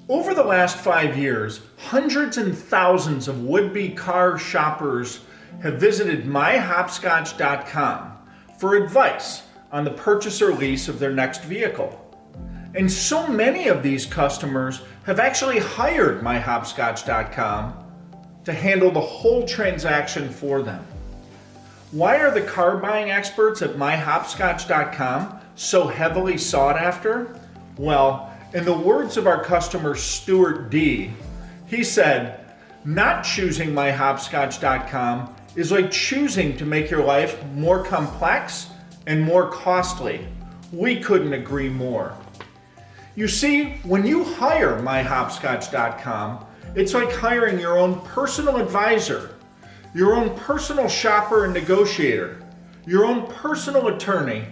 Over the last 5 years, hundreds and thousands of would-be car shoppers have visited myHopscotch.com for advice on the purchase or lease of their next vehicle. And so many of these customers have actually hired myHopscotch.com to handle the whole transaction for them. Why are the car buying experts at myHopscotch.com so heavily sought after? Well, in the words of our customer Stuart D, he said, "Not choosing myHopscotch.com is like choosing to make your life more complex and more costly. We couldn't agree more." You see, when you hire myHopscotch.com, it's like hiring your own personal advisor, your own personal shopper and negotiator, your own personal attorney,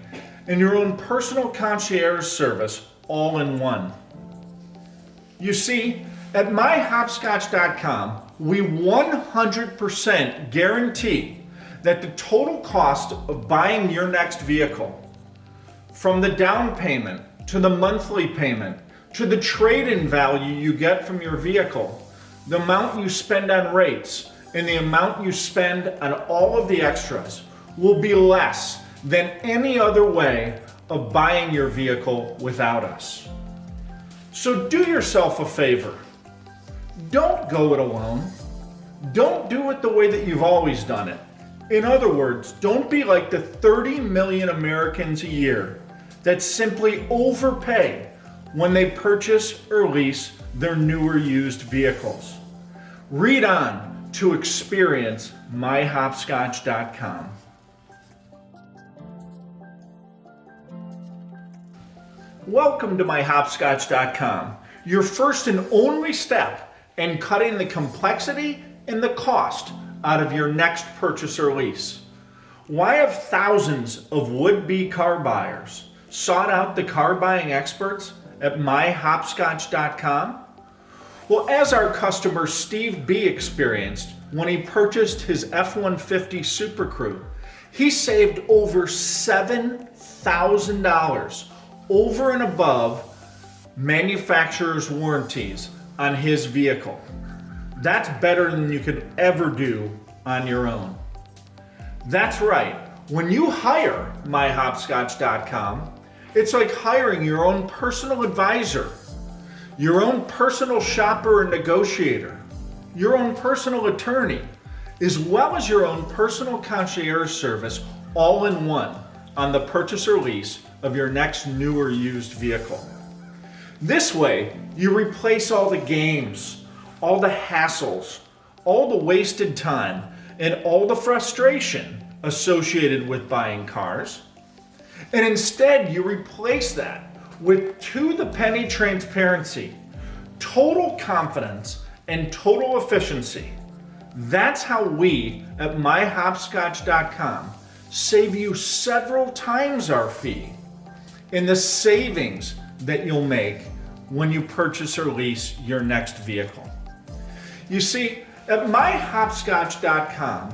and your own personal concierge service all in one. You see, at myHopscotch.com, we 100% guarantee that the total cost of buying your next vehicle, from the down payment to the monthly payment to the trade-in value you get from your vehicle, the amount you spend on rates, and the amount you spend on all of the extras will be less than any other way of buying your vehicle without us. So do yourself a favor. Don't go it alone. Don't do it the way that you've always done it. In other words, don't be like the 30 million Americans a year that simply overpay when they purchase or lease their newer used vehicles. Read on to experience myHopscotch.com. Welcome to myHopscotch.com, your first and only step in cutting the complexity and the cost out of your next purchase or lease. Why have thousands of would-be car buyers sought out the car buying experts at myHopscotch.com? Well, as our customer Steve B experienced when he purchased his F-150 Super Crew, he saved over $7,000 over and above manufacturer's warranties on his vehicle. That's better than you could ever do on your own. That's right, when you hire myHopscotch.com, it's like hiring your own personal advisor, your own personal shopper and negotiator, your own personal attorney, as well as your own personal concierge service all in one on the purchase or lease of your next new or used vehicle. This way, you replace all the games, all the hassles, all the wasted time, and all the frustration associated with buying cars. And instead, you replace that with to-the-penny transparency, total confidence, and total efficiency. That's how we at myHopscotch.com save you several times our fee in the savings that you'll make when you purchase or lease your next vehicle. You see, at myHopscotch.com,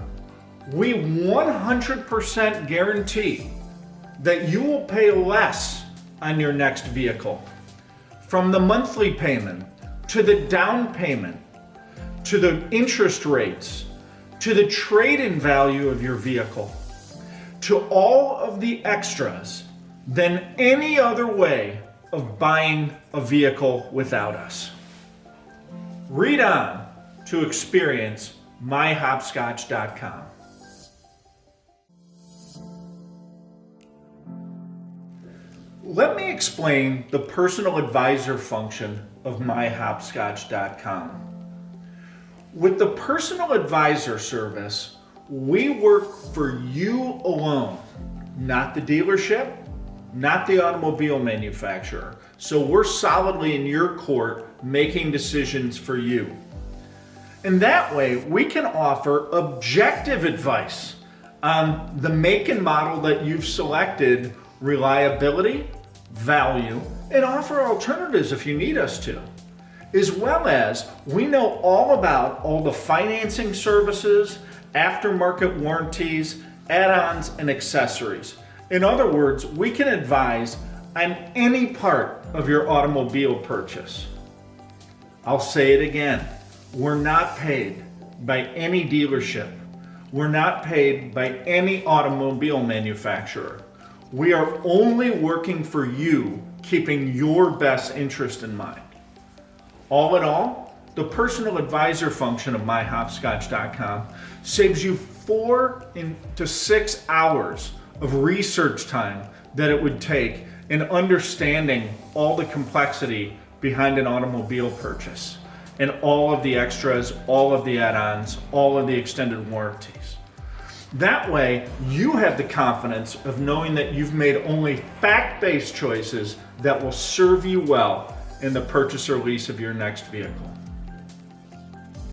we 100% guarantee that you will pay less on your next vehicle. From the monthly payment, to the down payment, to the interest rates, to the trade-in value of your vehicle, to all of the extras than any other way of buying a vehicle without us. Read on to experience myHopscotch.com. Let me explain the personal advisor function of myHopscotch.com. With the personal advisor service, we work for you alone, not the dealership, not the automobile manufacturer. So we're solidly in your court making decisions for you. And that way we can offer objective advice on the make and model that you've selected, reliability, value, and offer alternatives if you need us to. As well as we know all about all the financing services, aftermarket warranties, add-ons, and accessories. In other words, we can advise on any part of your automobile purchase. I'll say it again. We're not paid by any dealership. We're not paid by any automobile manufacturer. We are only working for you, keeping your best interest in mind. All in all, the personal advisor function of myHopscotch.com saves you 4 to 6 hours of research time that it would take in understanding all the complexity behind an automobile purchase and all of the extras, all of the add-ons, all of the extended warranties. That way, you have the confidence of knowing that you've made only fact-based choices that will serve you well in the purchase or lease of your next vehicle.